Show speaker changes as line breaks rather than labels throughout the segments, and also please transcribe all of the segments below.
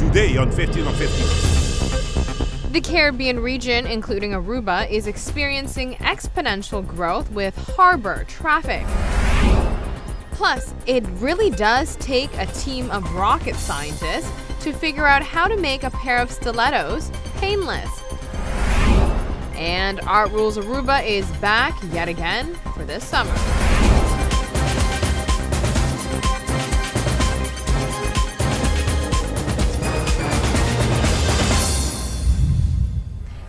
today on 15 on 15.
The Caribbean region, including Aruba, is experiencing exponential growth with harbor traffic. Plus, it really does take a team of rocket scientists to figure out how to make a pair of stilettos painless. And Art Rules Aruba is back yet again for this summer.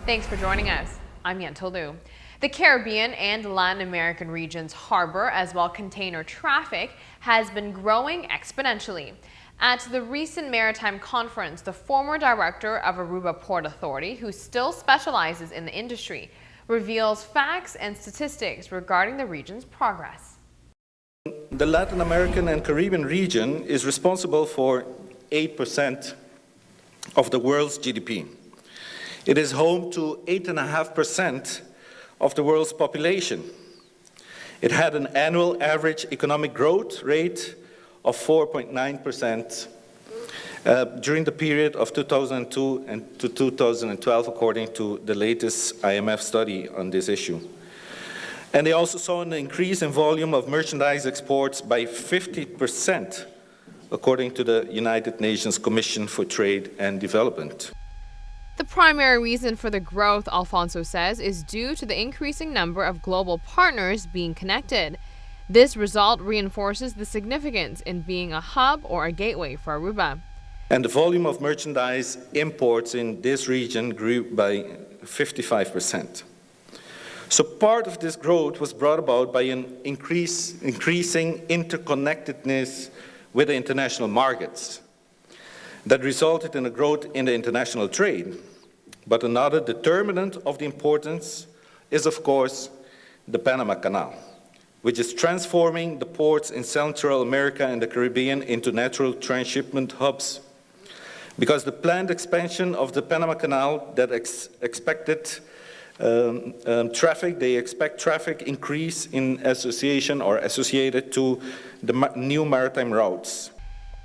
Thanks for joining us. I'm Yentl Lieuw. The Caribbean and Latin American region's harbor, as well container traffic, has been growing exponentially. At the recent maritime conference, the former director of Aruba Port Authority, who still specializes in the industry, reveals facts and statistics regarding the region's progress.
The Latin American and Caribbean region is responsible for 8% of the world's GDP. It is home to 8.5% of the world's population. It had an annual average economic growth rate of 4.9% during the period of 2002 and to 2012, according to the latest IMF study on this issue. And they also saw an increase in volume of merchandise exports by 50%, according to the United Nations Commission for Trade and Development.
The primary reason for the growth, Alfonso says, is due to the increasing number of global partners being connected. This result reinforces the significance in being a hub or a gateway for Aruba.
And the volume of merchandise imports in this region grew by 55%. So part of this growth was brought about by an increasing interconnectedness with the international markets that resulted in a growth in the international trade. But another determinant of the importance is, of course, the Panama Canal, which is transforming the ports in Central America and the Caribbean into natural transshipment hubs. Because the planned expansion of the Panama Canal that expected traffic increase in association or associated to the new maritime routes.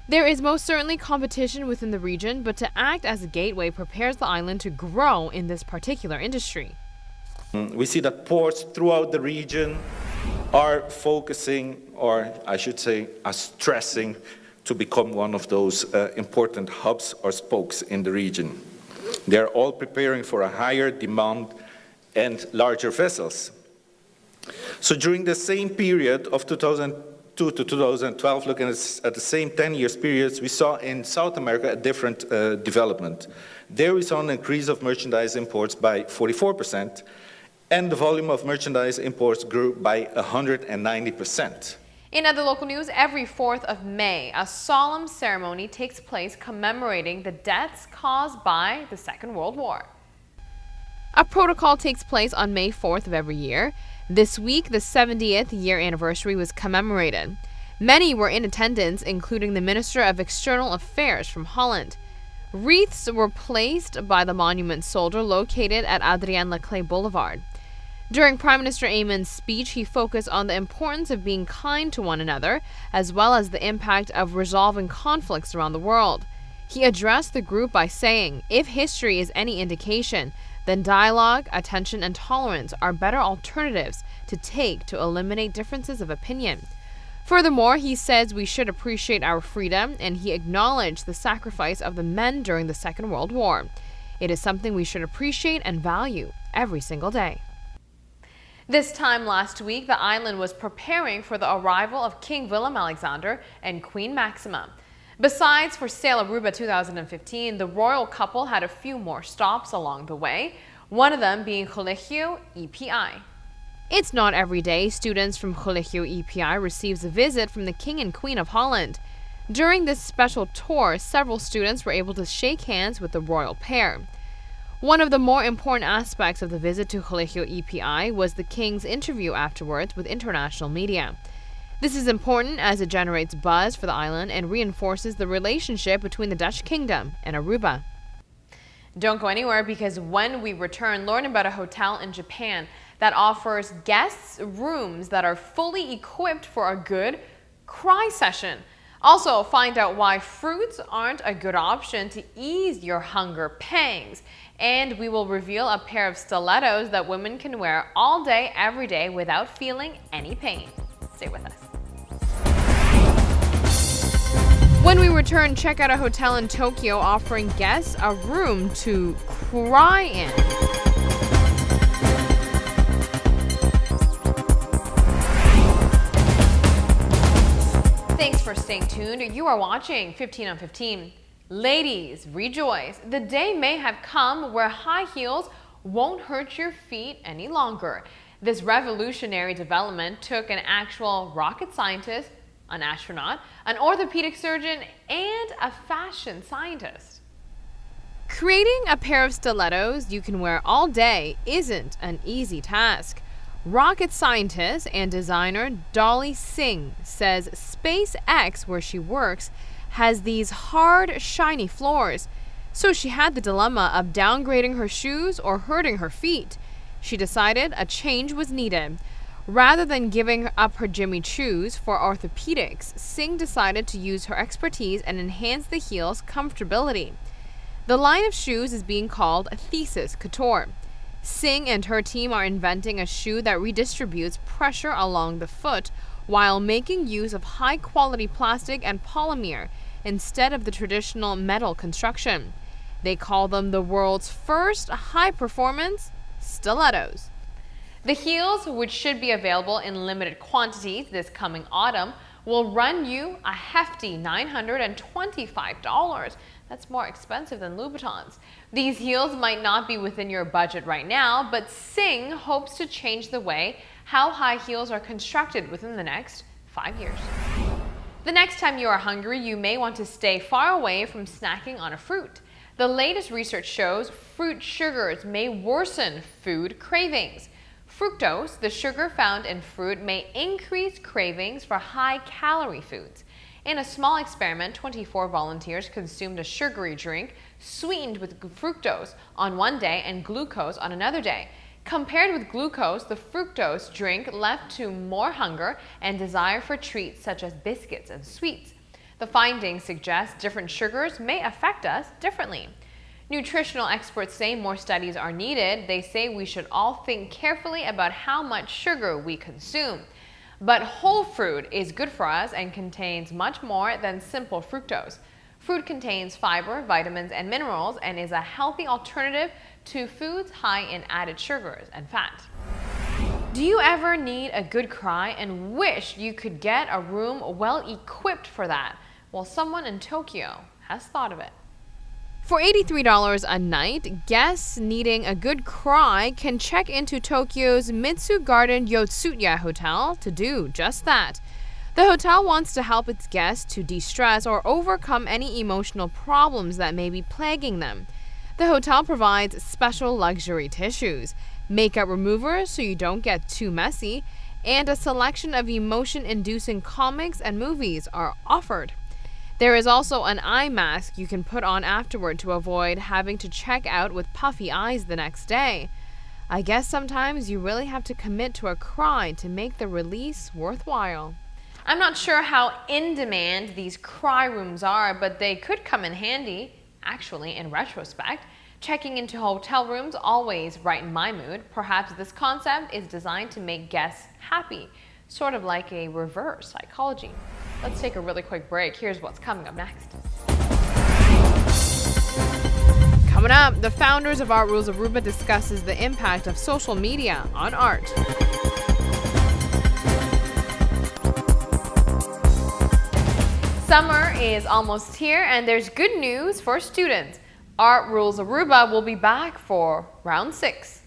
There is most certainly competition within the region, but to act as a gateway prepares the island to grow in this particular industry.
We see that ports throughout the region are focusing, or I should say, are stressing to become one of those important hubs or spokes in the region. They are all preparing for a higher demand and larger vessels. So during the same period of 2002 to 2012, looking at the same 10 years periods, we saw in South America a different development. There we saw an increase of merchandise imports by 44%, and the volume of merchandise imports grew by 190%.
In other local news, every 4th of May, a solemn ceremony takes place commemorating the deaths caused by the Second World War. A protocol takes place on May 4th of every year. This week, the 70th year anniversary was commemorated. Many were in attendance, including the Minister of External Affairs from Holland. Wreaths were placed by the monument soldier located at Adrien Leclerc Boulevard. During Prime Minister Ayman's speech, he focused on the importance of being kind to one another, as well as the impact of resolving conflicts around the world. He addressed the group by saying, if history is any indication, then dialogue, attention, and tolerance are better alternatives to take to eliminate differences of opinion. Furthermore, he says we should appreciate our freedom, and he acknowledged the sacrifice of the men during the Second World War. It is something we should appreciate and value every single day. This time last week, the island was preparing for the arrival of King Willem-Alexander and Queen Maxima. Besides for Sail Aruba 2015, the royal couple had a few more stops along the way, one of them being Colegio EPI. It's not every day students from Colegio EPI receives a visit from the King and Queen of Holland. During this special tour, several students were able to shake hands with the royal pair. One of the more important aspects of the visit to Colegio EPI was the King's interview afterwards with international media. This is important as it generates buzz for the island and reinforces the relationship between the Dutch Kingdom and Aruba. Don't go anywhere, because when we return, learn about a hotel in Japan that offers guests rooms that are fully equipped for a good cry session. Also, find out why fruits aren't a good option to ease your hunger pangs. And we will reveal a pair of stilettos that women can wear all day, every day without feeling any pain. Stay with us. When we return, check out a hotel in Tokyo offering guests a room to cry in. Thanks for staying tuned. You are watching 15 on 15. Ladies, rejoice. The day may have come where high heels won't hurt your feet any longer. This revolutionary development took an actual rocket scientist, an astronaut, an orthopedic surgeon, and a fashion scientist. Creating a pair of stilettos you can wear all day isn't an easy task. Rocket scientist and designer Dolly Singh says SpaceX, where she works, has these hard, shiny floors. So she had the dilemma of downgrading her shoes or hurting her feet. She decided a change was needed. Rather than giving up her Jimmy Choos for orthopedics, Singh decided to use her expertise and enhance the heel's comfortability. The line of shoes is being called Thesis Couture. Singh and her team are inventing a shoe that redistributes pressure along the foot while making use of high-quality plastic and polymer instead of the traditional metal construction. They call them the world's first high-performance stilettos. The heels, which should be available in limited quantities this coming autumn, will run you a hefty $925. That's more expensive than Louboutins. These heels might not be within your budget right now, but Singh hopes to change the way how high heels are constructed within the next 5 years. The next time you are hungry, you may want to stay far away from snacking on a fruit. The latest research shows fruit sugars may worsen food cravings. Fructose, the sugar found in fruit, may increase cravings for high-calorie foods. In a small experiment, 24 volunteers consumed a sugary drink sweetened with fructose on one day and glucose on another day. Compared with glucose, the fructose drink left to more hunger and desire for treats such as biscuits and sweets. The findings suggest different sugars may affect us differently. Nutritional experts say more studies are needed. They say we should all think carefully about how much sugar we consume. But whole fruit is good for us and contains much more than simple fructose. Fruit contains fiber, vitamins, and minerals and is a healthy alternative to foods high in added sugars and fat. Do you ever need a good cry and wish you could get a room well equipped for that? Well, someone in Tokyo has thought of it. For $83 a night, guests needing a good cry can check into Tokyo's Mitsu Garden Yotsuya Hotel to do just that. The hotel wants to help its guests to de-stress or overcome any emotional problems that may be plaguing them. The hotel provides special luxury tissues, makeup removers so you don't get too messy, and a selection of emotion-inducing comics and movies are offered. There is also an eye mask you can put on afterward to avoid having to check out with puffy eyes the next day. I guess sometimes you really have to commit to a cry to make the release worthwhile. I'm not sure how in demand these cry rooms are, but they could come in handy, actually, in retrospect. Checking into hotel rooms always brighten my mood. Perhaps this concept is designed to make guests happy, sort of like a reverse psychology. Let's take a really quick break. Here's what's coming up next. Coming up, the founders of Rules Aruba discusses the impact of social media on art. Summer is almost here, and there's good news for students. Rules Aruba will be back for round 6.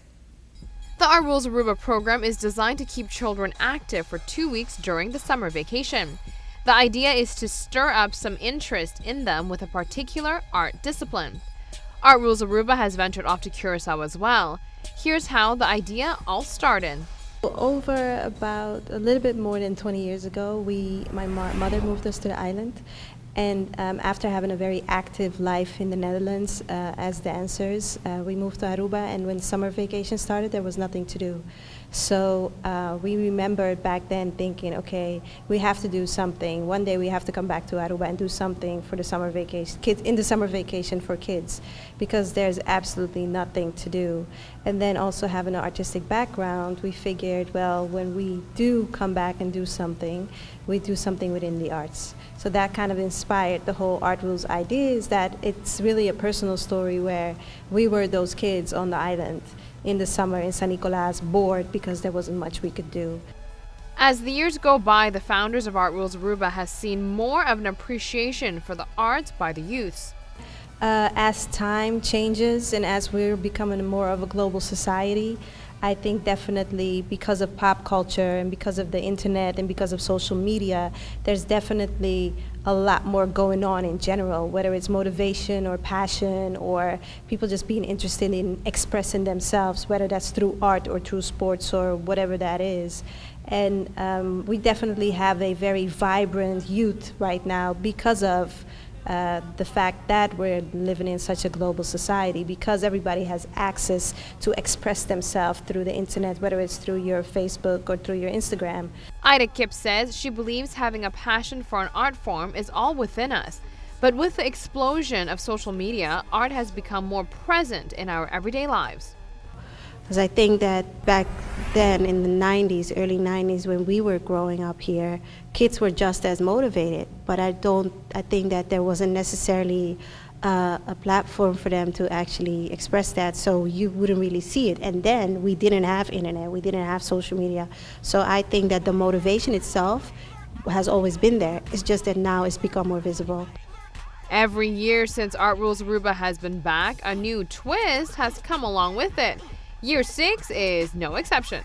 The Rules Aruba program is designed to keep children active for 2 weeks during the summer vacation. The idea is to stir up some interest in them with a particular art discipline. Rules Aruba has ventured off to Curacao as well. Here's how the idea all started.
Over about a little bit more than 20 years ago, my mother moved us to the island, And after having a very active life in the Netherlands as dancers, we moved to Aruba, and when summer vacation started, there was nothing to do. So we remembered back then thinking, okay, we have to do something. One day we have to come back to Aruba and do something for the summer vacation, kids in the summer vacation for kids, because there's absolutely nothing to do. And then also having an artistic background, we figured, well, when we do come back and do something, we do something within the arts. So that kind of inspired the whole Art Rules idea, is that it's really a personal story where we were those kids on the island in the summer in San Nicolas, bored because there wasn't much we could do.
As the years go by, the founders of Art Rules Aruba has seen more of an appreciation for the arts by the youths.
As time changes and as we're becoming more of a global society, I think definitely because of pop culture and because of the internet and because of social media, there's definitely a lot more going on in general, whether it's motivation or passion or people just being interested in expressing themselves, whether that's through art or through sports or whatever that is. And we definitely have a very vibrant youth right now because of the fact that we're living in such a global society, because everybody has access to express themselves through the internet, whether it's through your Facebook or through your Instagram.
Ida Kipp says she believes having a passion for an art form is all within us. But with the explosion of social media, art has become more present in our everyday lives.
Because I think that back then in the 90s, early 90s, when we were growing up here, kids were just as motivated. But I think that there wasn't necessarily a platform for them to actually express that, so you wouldn't really see it. And then we didn't have internet, we didn't have social media. So I think that the motivation itself has always been there. It's just that now it's become more visible.
Every year since Art Rules Aruba has been back, a new twist has come along with it. Year 6 is no exception.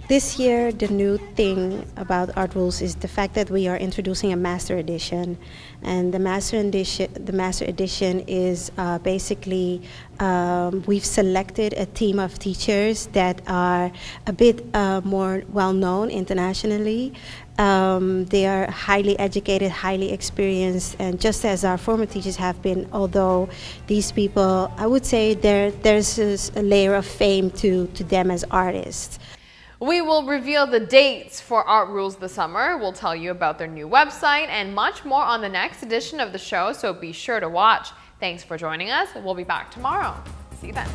This year, the new thing about Art Rules is the fact that we are introducing a Master Edition. And the Master Edition is basically, we've selected a team of teachers that are a bit more well-known internationally. They are highly educated, highly experienced, and just as our former teachers have been, although these people, I would say there's a layer of fame to them as artists.
We will reveal the dates for Art Rules this summer. We'll tell you about their new website and much more on the next edition of the show, so be sure to watch. Thanks for joining us. We'll be back tomorrow. See you then.